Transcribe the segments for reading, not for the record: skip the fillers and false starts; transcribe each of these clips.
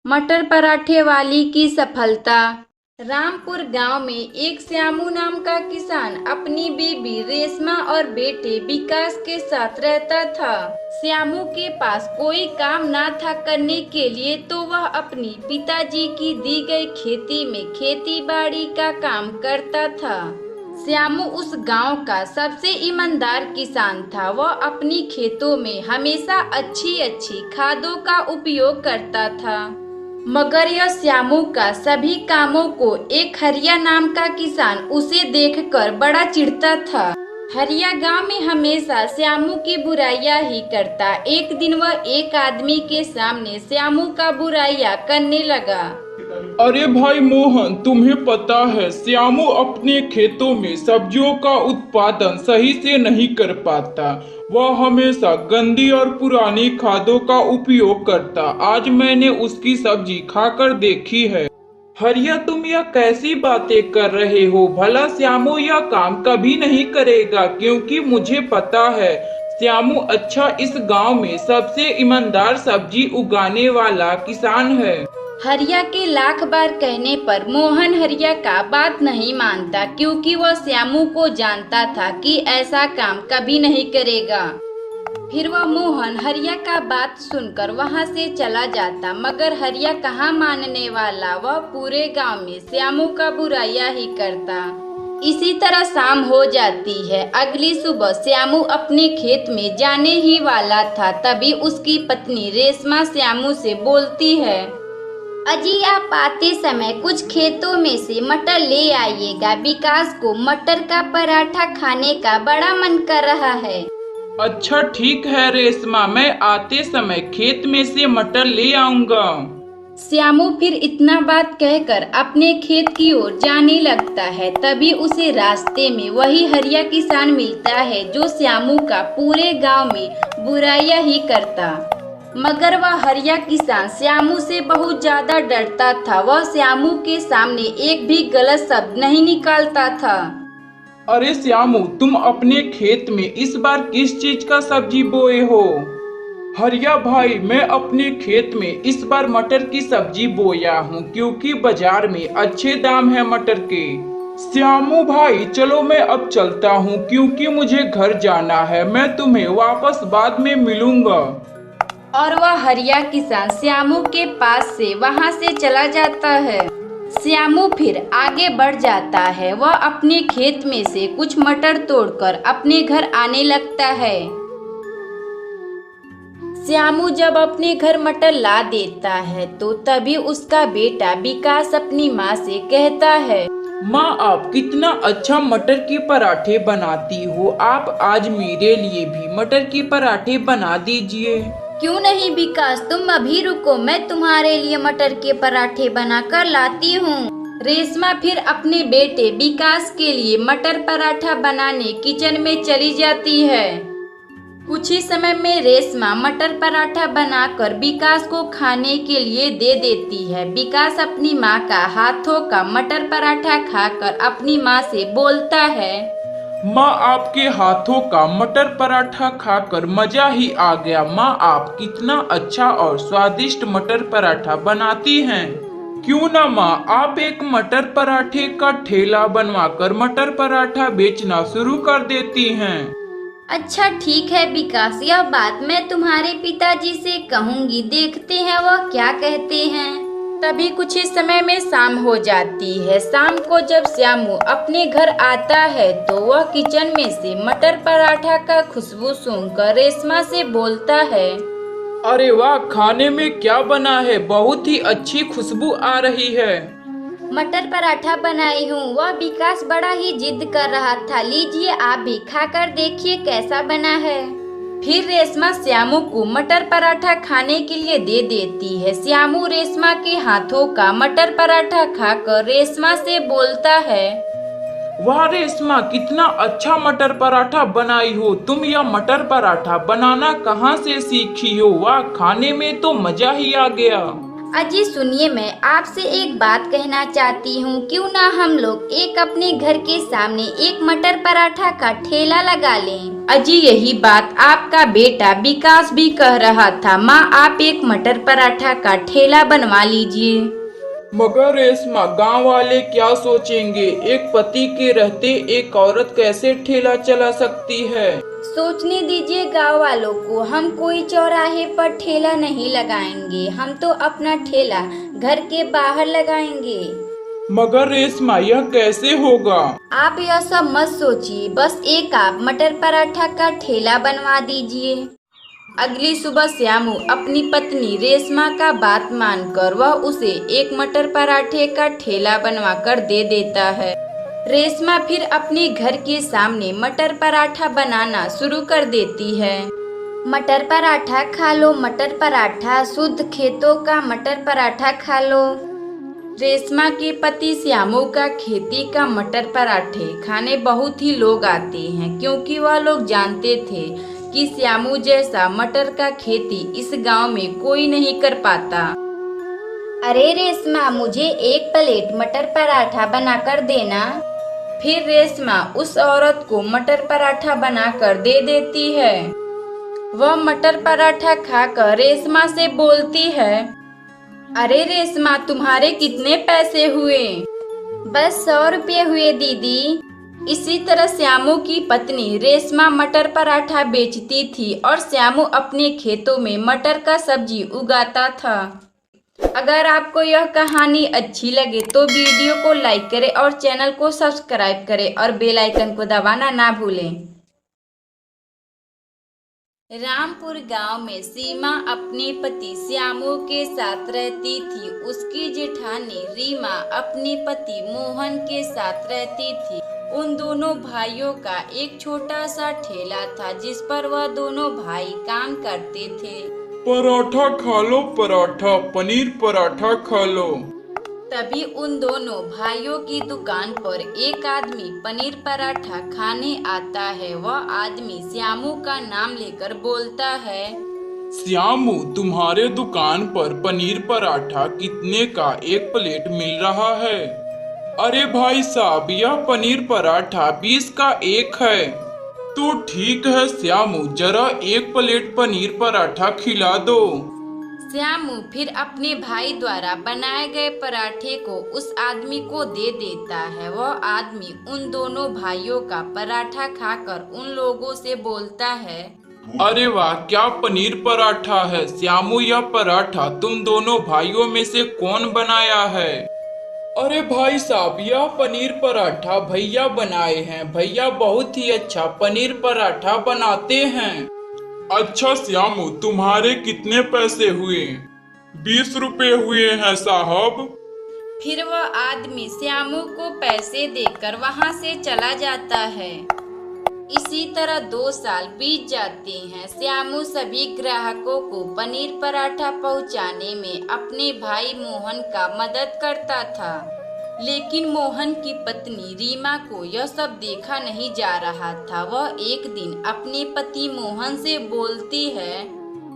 मटर पराठे वाली की सफलता। रामपुर गांव में एक श्यामू नाम का किसान अपनी बीबी रेशमा और बेटे विकास के साथ रहता था। श्यामू के पास कोई काम ना था करने के लिए, तो वह अपनी पिताजी की दी गई खेती में खेती बाड़ी का काम करता था। श्यामू उस गांव का सबसे ईमानदार किसान था। वह अपनी खेतों में हमेशा अच्छी अच्छी खादों का उपयोग करता था। मगर यह श्यामू का सभी कामों को एक हरिया नाम का किसान उसे देखकर बड़ा चिढ़ता था। हरिया गांव में हमेशा श्यामू की बुराइयां ही करता। एक दिन वह एक आदमी के सामने श्यामू का बुराइयां करने लगा। अरे भाई मोहन, तुम्हें पता है श्यामू अपने खेतों में सब्जियों का उत्पादन सही से नहीं कर पाता। वह हमेशा गंदी और पुरानी खादों का उपयोग करता। आज मैंने उसकी सब्जी खाकर देखी है। हरिया, तुम यह कैसी बातें कर रहे हो? भला श्यामू यह काम कभी नहीं करेगा, क्योंकि मुझे पता है श्यामू अच्छा इस गांव में सबसे ईमानदार सब्जी उगाने वाला किसान है। हरिया के लाख बार कहने पर मोहन हरिया का बात नहीं मानता, क्योंकि वह श्यामू को जानता था कि ऐसा काम कभी नहीं करेगा। फिर वह मोहन हरिया का बात सुनकर वहां से चला जाता। मगर हरिया कहाँ मानने वाला, वह पूरे गांव में श्यामू का बुराइयां ही करता। इसी तरह शाम हो जाती है। अगली सुबह श्यामू अपने खेत में जाने ही वाला था, तभी उसकी पत्नी रेशमा श्यामू से बोलती है, अजी आप आते समय कुछ खेतों में से मटर ले आइएगा। विकास को मटर का पराठा खाने का बड़ा मन कर रहा है। अच्छा ठीक है रेशमा, मैं आते समय खेत में से मटर ले आऊंगा। श्यामू फिर इतना बात कहकर अपने खेत की ओर जाने लगता है। तभी उसे रास्ते में वही हरिया किसान मिलता है जो श्यामू का पूरे गांव में बुराइयां ही करता। मगर वह हरिया किसान श्यामू से बहुत ज्यादा डरता था। वह श्यामू के सामने एक भी गलत शब्द नहीं निकालता था। अरे श्यामू, तुम अपने खेत में इस बार किस चीज का सब्जी बोए हो? हरिया भाई, मैं अपने खेत में इस बार मटर की सब्जी बोया हूँ, क्योंकि बाजार में अच्छे दाम है मटर के। श्यामू भाई चलो मैं अब चलता हूँ, क्योंकि मुझे घर जाना है। मैं तुम्हें वापस बाद में मिलूंगा। और वह हरिया किसान श्यामू के पास से वहां से चला जाता है। श्यामू फिर आगे बढ़ जाता है। वह अपने खेत में से कुछ मटर तोड़कर अपने घर आने लगता है। श्यामू जब अपने घर मटर ला देता है, तो तभी उसका बेटा विकास अपनी माँ से कहता है, माँ आप कितना अच्छा मटर के पराठे बनाती हो। आप आज मेरे लिए भी मटर के पराठे बना दीजिए। क्यों नहीं विकास, तुम अभी रुको, मैं तुम्हारे लिए मटर के पराठे बनाकर लाती हूँ। रेशमा फिर अपने बेटे विकास के लिए मटर पराठा बनाने किचन में चली जाती है। कुछ ही समय में रेशमा मटर पराठा बनाकर विकास को खाने के लिए दे देती है। विकास अपनी माँ का हाथों का मटर पराठा खाकर अपनी माँ से बोलता है, माँ आपके हाथों का मटर पराठा खाकर मजा ही आ गया। माँ आप कितना अच्छा और स्वादिष्ट मटर पराठा बनाती हैं। क्यों ना माँ आप एक मटर पराठे का ठेला बनवाकर मटर पराठा बेचना शुरू कर देती हैं। अच्छा ठीक है विकास, यह बात मैं तुम्हारे पिताजी से कहूँगी, देखते हैं वह क्या कहते हैं। तभी कुछ ही समय में शाम हो जाती है। शाम को जब श्यामू अपने घर आता है, तो वह किचन में से मटर पराठा का खुशबू सुनकर रेशमा से बोलता है, अरे वाह, खाने में क्या बना है? बहुत ही अच्छी खुशबू आ रही है। मटर पराठा बनाई हूँ। वह विकास बड़ा ही जिद कर रहा था, लीजिए आप भी खाकर देखिए कैसा बना है। फिर रेशमा श्यामू को मटर पराठा खाने के लिए दे देती है। श्यामू रेशमा के हाथों का मटर पराठा खाकर रेशमा से बोलता है, वाह रेशमा, कितना अच्छा मटर पराठा बनाई हो। तुम यह मटर पराठा बनाना कहाँ से सीखी हो? वाह, खाने में तो मजा ही आ गया। अजी सुनिए, मैं आपसे एक बात कहना चाहती हूँ, क्यों ना हम लोग एक अपने घर के सामने एक मटर पराठा का ठेला लगा लें। अजी यही बात आपका बेटा विकास भी कह रहा था। माँ, आप एक मटर पराठा का ठेला बनवा लीजिए। मगर रेशमा, गांव वाले क्या सोचेंगे? एक पति के रहते एक औरत कैसे ठेला चला सकती है? सोचने दीजिए गांव वालों को। हम कोई चौराहे पर ठेला नहीं लगाएंगे, हम तो अपना ठेला घर के बाहर लगाएंगे। मगर रेशमा, यह कैसे होगा? आप यह सब मत सोचिए, बस एक आप मटर पराठा का ठेला बनवा दीजिए। अगली सुबह श्यामू अपनी पत्नी रेशमा का बात मानकर वह उसे एक मटर पराठे का ठेला बनवा कर दे देता है। रेशमा फिर अपने घर के सामने मटर पराठा बनाना शुरू कर देती है। मटर पराठा खा लो, मटर पराठा, शुद्ध खेतों का मटर पराठा खा लो। रेशमा के पति श्यामू का खेती का मटर पराठे खाने बहुत ही लोग आते हैं, क्योंकि वह लोग जानते थे कि श्यामू जैसा मटर का खेती इस गांव में कोई नहीं कर पाता। अरे रेशमा, मुझे एक प्लेट मटर पराठा बनाकर देना। फिर रेशमा उस औरत को मटर पराठा बनाकर दे देती है। वह मटर पराठा खाकर रेशमा से बोलती है, अरे रेशमा, तुम्हारे कितने पैसे हुए? बस 100 रुपये हुए दीदी। इसी तरह श्यामू की पत्नी रेशमा मटर पराठा बेचती थी और श्यामू अपने खेतों में मटर का सब्जी उगाता था। अगर आपको यह कहानी अच्छी लगे तो वीडियो को लाइक करें और चैनल को सब्सक्राइब करें और बेल आइकन को दबाना ना भूलें। रामपुर गांव में सीमा अपने पति श्यामू के साथ रहती थी। उसकी जेठानी रीमा अपने पति मोहन के साथ रहती थी। उन दोनों भाइयों का एक छोटा सा ठेला था, जिस पर वह दोनों भाई काम करते थे। पराठा खा लो पराठा, पनीर पराठा खा लो। तभी उन दोनों भाइयों की दुकान पर एक आदमी पनीर पराठा खाने आता है। वह आदमी श्यामू का नाम लेकर बोलता है, श्यामू, तुम्हारे दुकान पर पनीर पराठा कितने का एक प्लेट मिल रहा है? अरे भाई साहब, यह पनीर पराठा 20 का एक है। तो ठीक है श्यामू, जरा एक प्लेट पनीर पराठा खिला दो। श्यामू फिर अपने भाई द्वारा बनाए गए पराठे को उस आदमी को दे देता है। वह आदमी उन दोनों भाइयों का पराठा खाकर उन लोगों से बोलता है, अरे वाह, क्या पनीर पराठा है। श्यामू, यह पराठा तुम दोनों भाइयों में से कौन बनाया है? अरे भाई साहब, यह पनीर पराठा भैया बनाए हैं। भैया बहुत ही अच्छा पनीर पराठा बनाते हैं। अच्छा श्यामू, तुम्हारे कितने पैसे हुए? 20 रुपए हुए हैं साहब। फिर वह आदमी श्यामू को पैसे देकर वहां से चला जाता है। इसी तरह 2 साल बीत जाते हैं। श्यामू सभी ग्राहकों को पनीर पराठा पहुंचाने में अपने भाई मोहन का मदद करता था, लेकिन मोहन की पत्नी रीमा को यह सब देखा नहीं जा रहा था। वह एक दिन अपने पति मोहन से बोलती है,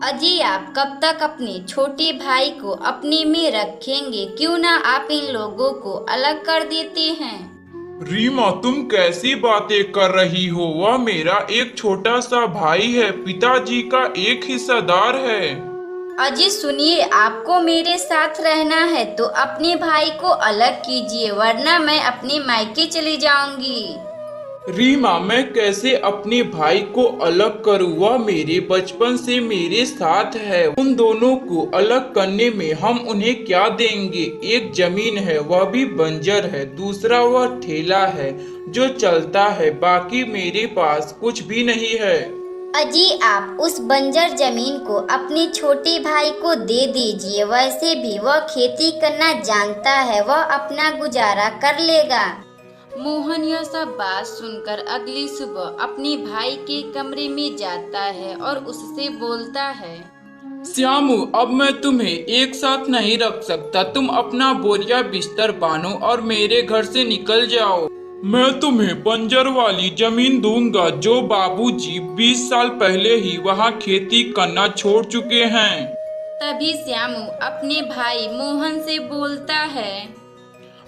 अजी आप कब तक अपने छोटे भाई को अपने में रखेंगे? क्यों ना आप इन लोगों को अलग कर देते हैं। रीमा, तुम कैसी बातें कर रही हो? वह मेरा एक छोटा सा भाई है, पिताजी का एक हिस्सेदार है। अजी सुनिए, आपको मेरे साथ रहना है तो अपने भाई को अलग कीजिए, वरना मैं अपने मायके चली जाऊंगी। रीमा, मैं कैसे अपने भाई को अलग करूं? वह मेरे बचपन से मेरे साथ है। उन दोनों को अलग करने में हम उन्हें क्या देंगे? एक जमीन है, वह भी बंजर है। दूसरा वह ठेला है जो चलता है। बाकी मेरे पास कुछ भी नहीं है। अजी आप उस बंजर जमीन को अपने छोटे भाई को दे दीजिए। वैसे भी वह खेती करना जानता है, वह अपना गुजारा कर लेगा। मोहन यह सब बात सुनकर अगली सुबह अपने भाई के कमरे में जाता है और उससे बोलता है, श्यामू, अब मैं तुम्हें एक साथ नहीं रख सकता। तुम अपना बोरिया बिस्तर बांधो और मेरे घर से निकल जाओ। मैं तुम्हें बंजर वाली जमीन दूंगा जो बाबूजी 20 साल पहले ही वहाँ खेती करना छोड़ चुके हैं। तभी श्यामू अपने भाई मोहन से बोलता है।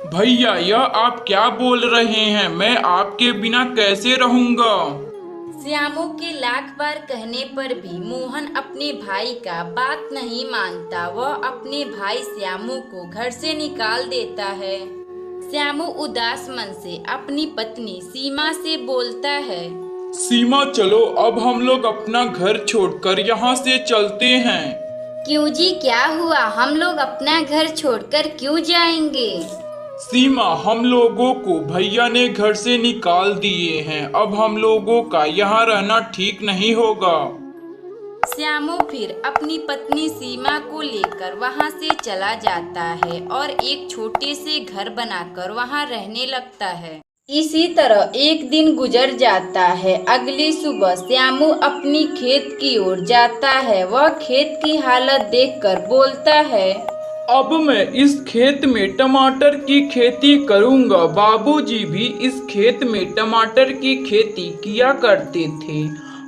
भैया, यह आप क्या बोल रहे हैं? मैं आपके बिना कैसे रहूंगा? श्यामू के लाख बार कहने पर भी मोहन अपने भाई का बात नहीं मानता। वह अपने भाई श्यामू को घर से निकाल देता है। श्यामू उदास मन से अपनी पत्नी सीमा से बोलता है। सीमा, चलो अब हम लोग अपना घर छोड़कर यहाँ से चलते हैं। क्यों जी, क्या हुआ? हम लोग अपना घर छोड़कर क्यों जाएंगे? सीमा, हम लोगों को भैया ने घर से निकाल दिए हैं। अब हम लोगों का यहाँ रहना ठीक नहीं होगा। श्यामू फिर अपनी पत्नी सीमा को लेकर वहाँ से चला जाता है और एक छोटे से घर बनाकर वहाँ रहने लगता है। इसी तरह एक दिन गुजर जाता है। अगली सुबह श्यामू अपनी खेत की ओर जाता है। वह खेत की हालत देखकर बोलता है। अब मैं इस खेत में टमाटर की खेती करूंगा। बाबूजी भी इस खेत में टमाटर की खेती किया करते थे।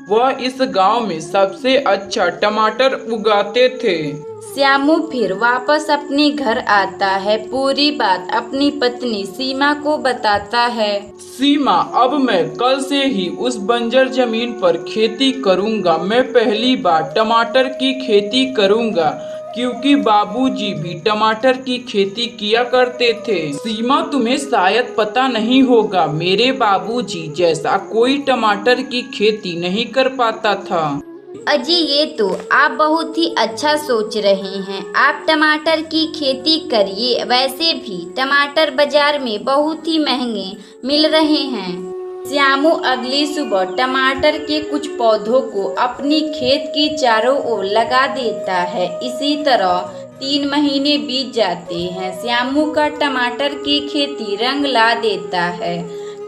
वह इस गांव में सबसे अच्छा टमाटर उगाते थे। श्यामू फिर वापस अपने घर आता है। पूरी बात अपनी पत्नी सीमा को बताता है। सीमा, अब मैं कल से ही उस बंजर जमीन पर खेती करूंगा। मैं पहली बार टमाटर की खेती करूंगा क्योंकि बाबूजी भी टमाटर की खेती किया करते थे। सीमा, तुम्हें शायद पता नहीं होगा, मेरे बाबूजी जैसा कोई टमाटर की खेती नहीं कर पाता था। अजी, ये तो आप बहुत ही अच्छा सोच रहे हैं। आप टमाटर की खेती करिए। वैसे भी टमाटर बाजार में बहुत ही महंगे मिल रहे हैं। श्यामू अगली सुबह टमाटर के कुछ पौधों को अपनी खेत की चारों ओर लगा देता है। इसी तरह 3 महीने बीत जाते हैं। श्यामू का टमाटर की खेती रंग ला देता है।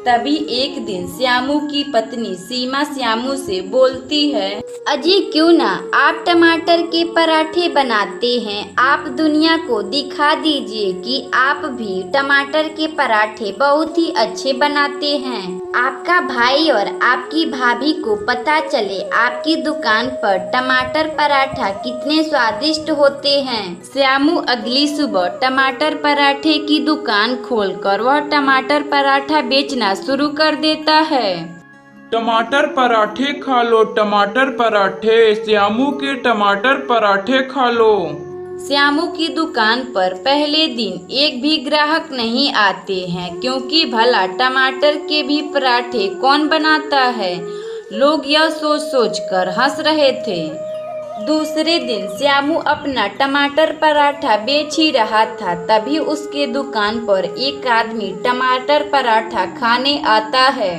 तभी एक दिन श्यामू की पत्नी सीमा श्यामू से बोलती है। अजी, क्यों ना आप टमाटर के पराठे बनाते हैं। आप दुनिया को दिखा दीजिए कि आप भी टमाटर के पराठे बहुत ही अच्छे बनाते हैं। आपका भाई और आपकी भाभी को पता चले आपकी दुकान पर टमाटर पराठा कितने स्वादिष्ट होते हैं। श्यामू अगली सुबह टमाटर पराठे की दुकान खोलकर वह टमाटर पराठा बेचना शुरू कर देता है। टमाटर पराठे खा लो, टमाटर पराठे, श्यामू के टमाटर पराठे खा लो। श्यामू की दुकान पर पहले दिन एक भी ग्राहक नहीं आते हैं क्योंकि भला टमाटर के भी पराठे कौन बनाता है। लोग यह सोच सोच कर हंस रहे थे। दूसरे दिन श्यामू अपना टमाटर पराठा बेच ही रहा था। तभी उसके दुकान पर एक आदमी टमाटर पराठा खाने आता है।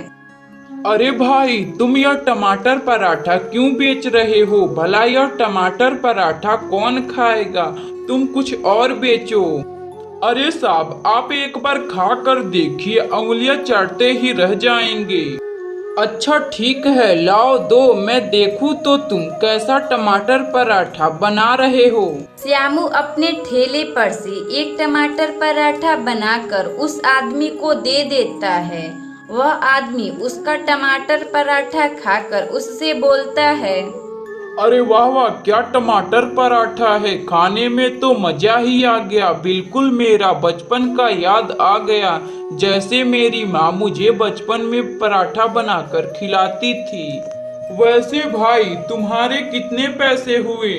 अरे भाई, तुम यह टमाटर पराठा क्यों बेच रहे हो? भला यह टमाटर पराठा कौन खाएगा? तुम कुछ और बेचो। अरे साहब, आप एक बार खा कर देखिए, उंगलियां चाटते ही रह जाएंगे। अच्छा ठीक है, लाओ दो, मैं देखूं तो तुम कैसा टमाटर पराठा बना रहे हो। श्यामू अपने ठेले पर से एक टमाटर पराठा बनाकर उस आदमी को दे देता है। वह आदमी उसका टमाटर पराठा खाकर उससे बोलता है। अरे वाह वाह, क्या टमाटर पराठा है। खाने में तो मजा ही आ गया। बिल्कुल मेरा बचपन का याद आ गया, जैसे मेरी माँ मुझे बचपन में पराठा बनाकर खिलाती थी। वैसे भाई, तुम्हारे कितने पैसे हुए?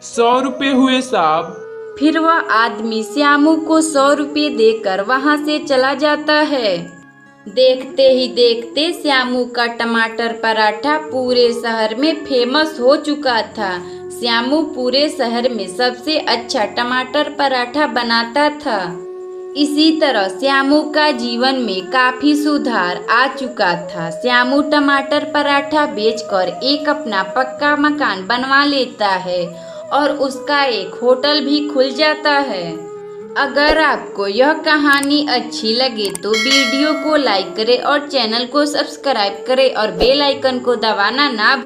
100 रुपए हुए साहब। फिर वह आदमी श्यामू को 100 रुपये देकर वहाँ से चला जाता है। देखते ही देखते श्यामू का टमाटर पराठा पूरे शहर में फेमस हो चुका था। श्यामू पूरे शहर में सबसे अच्छा टमाटर पराठा बनाता था। इसी तरह श्यामू का जीवन में काफी सुधार आ चुका था। श्यामू टमाटर पराठा बेचकर एक अपना पक्का मकान बनवा लेता है और उसका एक होटल भी खुल जाता है। अगर आपको यह कहानी अच्छी लगे तो वीडियो को लाइक करें और चैनल को सब्सक्राइब करें और बेल आइकन को दबाना ना